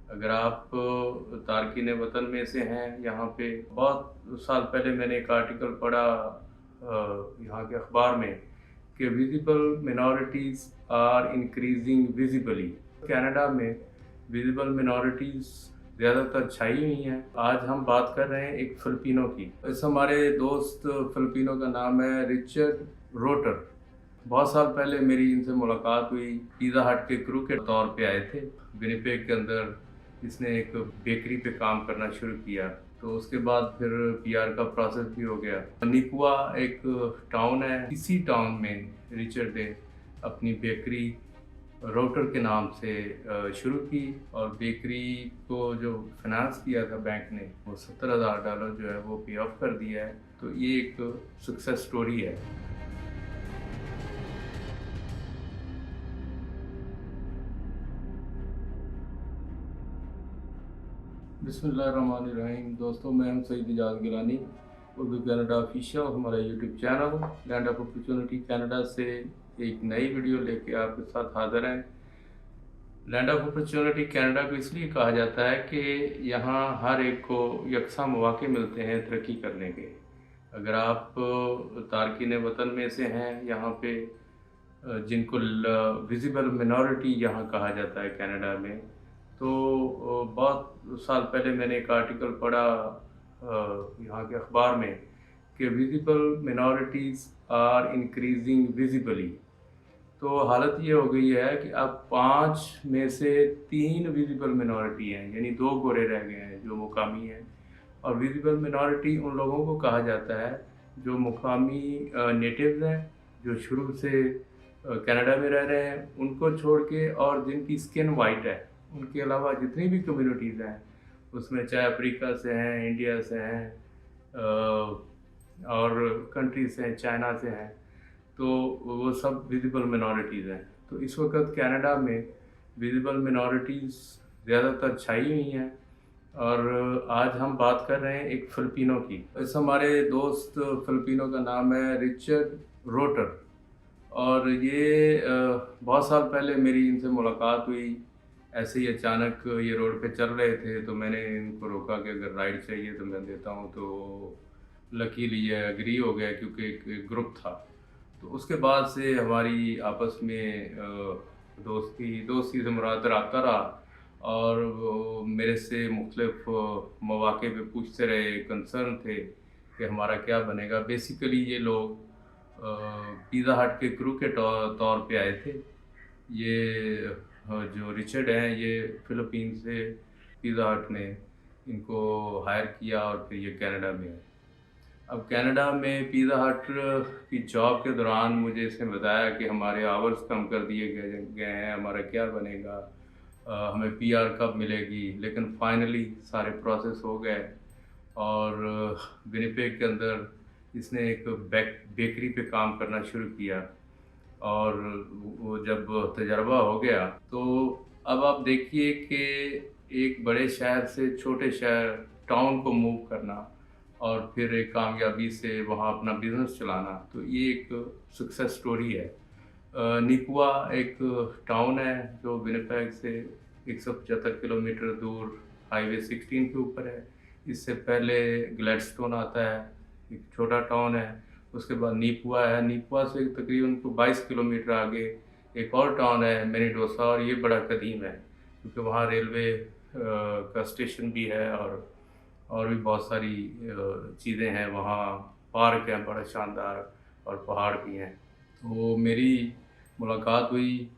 अगर आप तारकीन वतन में से हैं, यहाँ पे बहुत साल पहले मैंने एक आर्टिकल पढ़ा यहाँ के अखबार में कि visible minorities are increasing visibly. Canada में विजिबल मिनॉरिटीज़ ज़्यादातर छाई हुई हैं। आज हम बात कर रहे हैं एक फिलिपिनो की। इस हमारे दोस्त फिलिपिनो का नाम है रिचर्ड रोटर। बहुत साल पहले मेरी इनसे मुलाकात हुई। पिज़्ज़ा हट के क्रू के तौर पे आए थे। विनिपेग के अंदर इसने एक बेकरी पे काम करना शुरू किया, तो उसके बाद फिर पीआर का प्रोसेस भी हो गया। निपुआ एक टाउन है, इसी टाउन में रिचर्ड ने अपनी बेकरी रोटर के नाम से शुरू की और बेकरी को जो फाइनेंस किया था बैंक ने, वो $70,000 जो है वो पे ऑफ कर दिया है। तो ये एक सक्सेस स्टोरी है। बिस्मिल्लाहिर्रहमानिर्रहीम। दोस्तों, मैं हूं सईद इजाज़ गिलानी। उर्दू कनाडा ऑफिशियल हमारा YouTube channel land of opportunity Canada से एक नई वीडियो लेके आपके साथ हाज़िर हैं। लैंड ऑफ अपॉर्चुनिटी कनाडा को इसलिए कहा जाता है कि यहाँ हर एक को यकसा मौके मिलते हैं तरक्की करने के। अगर आप तारकीन वतन में से हैं, यहाँ पे जिनको विजिबल मिनॉरिटी यहाँ कहा जाता है कनाडा में, तो बहुत साल पहले मैंने एक आर्टिकल पढ़ा यहाँ के अखबार में कि visible minorities are increasing visibly. तो हालत ये हो गई है कि अब 5 में से 3 विजिबल मिनॉरिटी हैं, यानी 2 गोरे रह गए हैं जो मुकामी हैं। और विजिबल मिनॉरिटी उन लोगों को कहा जाता है जो मुकामी नेटिव्स हैं, जो शुरू से कनाडा में रह रहे हैं, उनको छोड़ के, और जिनकी स्किन वाइट है। उनके अलावा जितनी भी कम्युनिटीज़ हैं, उसमें चाहे अफ्रीका से हैं, इंडिया से हैं, और कंट्री से हैं, चाइना से हैं, तो वो सब विजिबल मिनॉरिटीज़ हैं। तो इस वक्त कनाडा में विजिबल मिनॉरिटीज़ ज़्यादातर छाई हुई हैं। और आज हम बात कर रहे हैं एक फिलिपिनो की। इस हमारे दोस्त फिलिपिनो का नाम है रिचर्ड रोटर। और ये बहुत साल पहले मेरी इनसे मुलाकात हुई। ऐसे ही अचानक ये रोड पे चल रहे थे, तो मैंने इनको रोका कि अगर राइड चाहिए तो मैं देता हूँ। तो लकीली ये एग्री हो गया, क्योंकि एक ग्रुप था। तो उसके बाद से हमारी आपस में दोस्ती से मुराद रब्ता रहा। और वो मेरे से मुख्तलिफ मौक़े पे पूछते रहे, कंसर्न थे कि हमारा क्या बनेगा। बेसिकली ये लोग पिज़्ज़ा हट के क्रू के तौर पे आए थे। ये जो रिचर्ड हैं, ये फ़िलिपीन से पिज़्ज़ा हट ने इनको हायर किया और फिर ये कनाडा में आए। अब कनाडा में पिज़्ज़ा हट की जॉब के दौरान मुझे इसने बताया कि हमारे आवर्स कम कर दिए गए हैं, हमारा क्या बनेगा, हमें पीआर कब मिलेगी। लेकिन फाइनली सारे प्रोसेस हो गए और विनिपेग के अंदर इसने एक बेकरी पे काम करना शुरू किया। और वो जब तजर्बा हो गया, तो अब आप देखिए कि एक बड़े शहर से छोटे शहर टाउन को मूव करना और फिर एक कामयाबी से वहाँ अपना बिज़नेस चलाना, तो ये एक सक्सेस स्टोरी है। निपुआ एक टाउन है जो विनिपेग से 175 किलोमीटर दूर हाईवे 16 के ऊपर है। इससे पहले ग्लैडस्टोन आता है, एक छोटा टाउन है। उसके बाद नीपुआ है। नीपुआ से तकरीबन 22 किलोमीटर आगे एक और टाउन है मिनीडोसा, और ये बड़ा कदीम है क्योंकि वहाँ रेलवे का स्टेशन भी है और भी बहुत सारी चीज़ें हैं। वहाँ पार्क है बड़ा शानदार, और पहाड़ भी हैं। तो मेरी मुलाकात हुई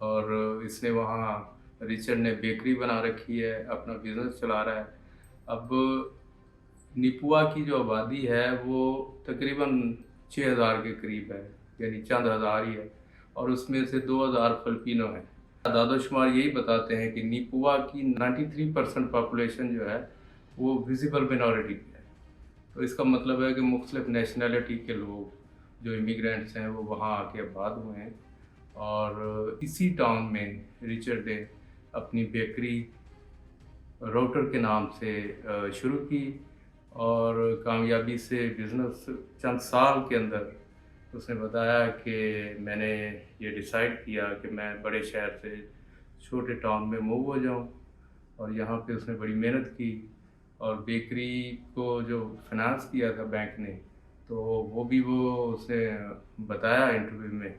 और इसने वहाँ, रिचर्ड ने बेकरी बना रखी है, अपना बिज़नेस चला रहा है। अब निपुआ की जो आबादी है वो तकरीबन 6,000 के करीब है, यानी चंद हज़ार ही है, और उसमें से 2,000 फिलिपिनो हैं। दादोशुमार यही बताते हैं कि निपुआ की 93% पॉपुलेशन जो है वो विजिबल मिनॉरिटी की है। तो इसका मतलब है कि मुख्तलिफ नेशनैलिटी के लोग जो इमिग्रेंट्स हैं वो वहाँ आके आबाद हुए हैं। और इसी टाउन में रिचर्ड ने अपनी बेकरी रोटर के नाम से शुरू की और कामयाबी से बिज़नेस चंद साल के अंदर उसने बताया कि मैंने ये डिसाइड किया कि मैं बड़े शहर से छोटे टाउन में मूव हो जाऊं। और यहाँ पे उसने बड़ी मेहनत की और बेकरी को जो फाइनेंस किया था बैंक ने, तो वो उसने बताया इंटरव्यू में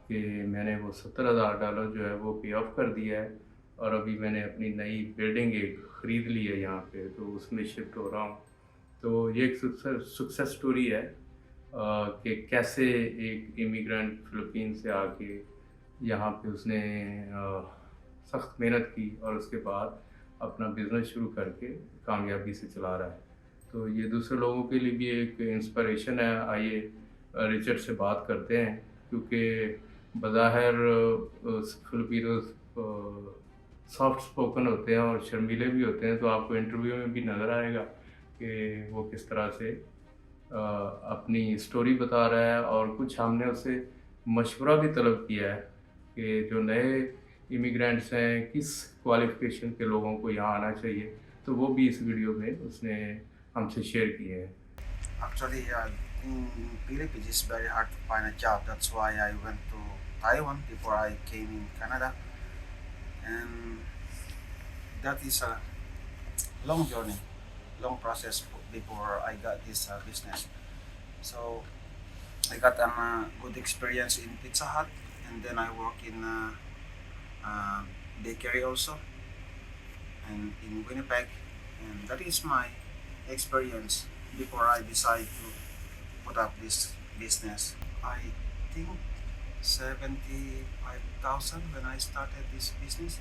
कि मैंने वो $70,000 जो है वो पे ऑफ कर दिया है और अभी मैंने अपनी नई बिल्डिंग एक ख़रीद ली है यहाँ पे, तो उसमें शिफ्ट हो रहा हूँ। तो ये एक सक्सेस स्टोरी है कि कैसे एक इमिग्रेंट फ़िलिपीन से आके यहाँ पे उसने सख्त मेहनत की और उसके बाद अपना बिज़नेस शुरू करके कामयाबी से चला रहा है। तो ये दूसरे लोगों के लिए भी एक इंस्पिरेशन है। आइए रिचर्ड से बात करते हैं, क्योंकि बज़ाहिर फिलिपिनोज़ सॉफ्ट स्पोकन होते हैं और शर्मीले भी होते हैं, तो आपको इंटरव्यू में भी नज़र आएगा कि वो किस तरह से अपनी स्टोरी बता रहा है। और कुछ हमने उससे मशवरा भी तलब किया है कि जो नए इमिग्रेंट्स हैं, किस क्वालिफ़िकेशन के लोगों को यहाँ आना चाहिए, तो वो भी इस वीडियो में उसने हमसे शेयर किए हैं। Actually, in Philippines, it's very hard to find a job. That's why I went to Taiwan before I came in Canada, and that is a long journey, long process before I got this business. So I got a good experience in Pizza Hut, and then I work in bakery also, and in Winnipeg, and that is my experience before I decide to put up this business. I think 75,000 when I started this business,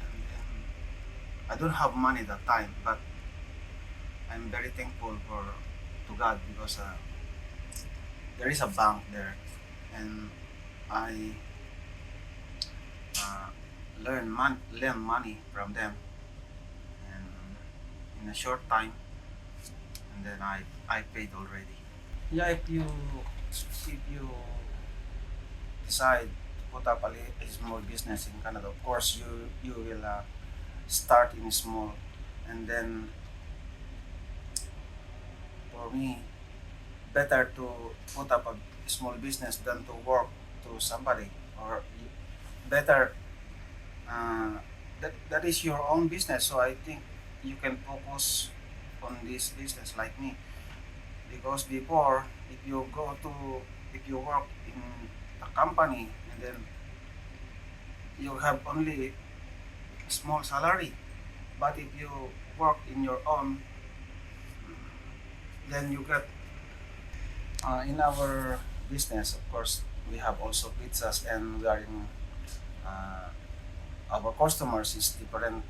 and then I don't have money that time, but I'm very thankful to God because there is a bank there, and I learn money from them, and in a short time, and then I paid already. Yeah, if you decide to put up a small business in Canada, of course you will start in small, and then for me, better to put up a small business than to work to somebody, or better that is your own business. So I think you can focus on this business like me, because before, if you work in a company, and then you have only small salary, but if you work in your own, then you get in our business, of course, we have also pizzas, and we are in our customers is different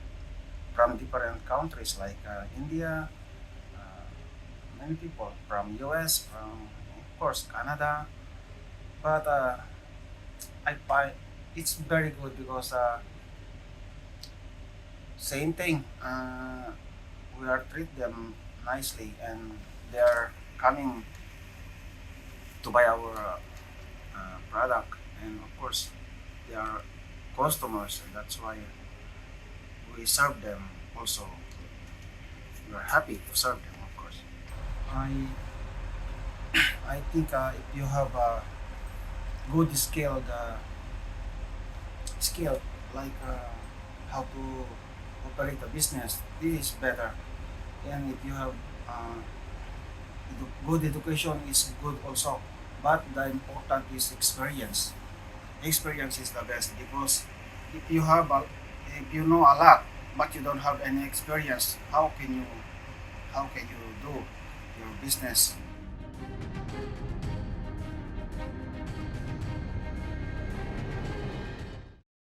from different countries like India, uh, many people from US, from of course Canada. But I find it's very good because same thing. We are treat them nicely, and they are coming to buy our product, and of course they are customers, and that's why we serve them also. We are happy to serve them, of course. I I think if you have a good skill like how to operate a business, this is better. And if you have good education is good also, but the important is experience. Experience is the best, because if you have if you know a lot but you don't have any experience, how can you do your business?